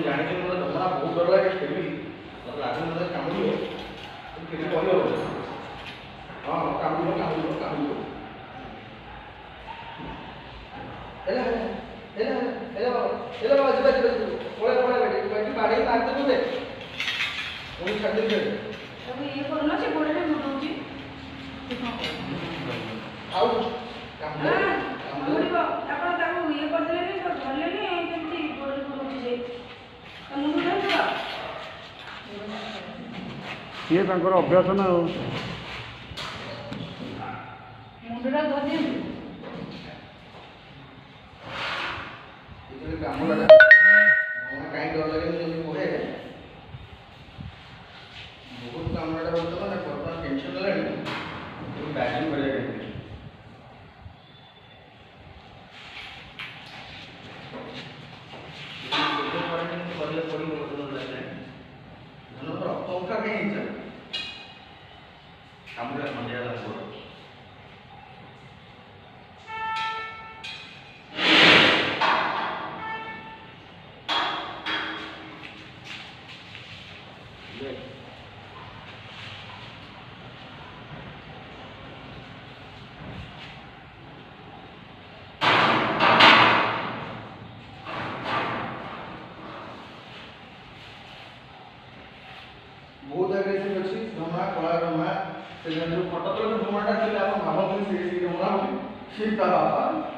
जाने बहुत डर लगे खेली लागे मतलब कामुड़ो खेली कह हाँ कामुड़ो कामुड़ो कामुड़ो बाड़ी मारते बोले पुणी छाड़ दे ये करना से गोड़े में मुडौची आउ कामुड़ो कामुड़ो आपण ताको ये कर देले नहीं तो धरले नहीं केमती गोड़े मुडौची जे मुंडू नहीं ये तांकर अभ्यास ना मुंडा धरने ये कामुड़ाटा हमरा काई डर लगे नहीं कोहे बहुत कामुड़ाटा होता ना बर्तमान टेंशन लेनी तो बैटिंग करे बहुत अग्रेसिव अच्छी भ्रमणा कला भ्रमणा से जो फटो तो भ्रमणा चले आप भाव से ढोंगा शीत बाबा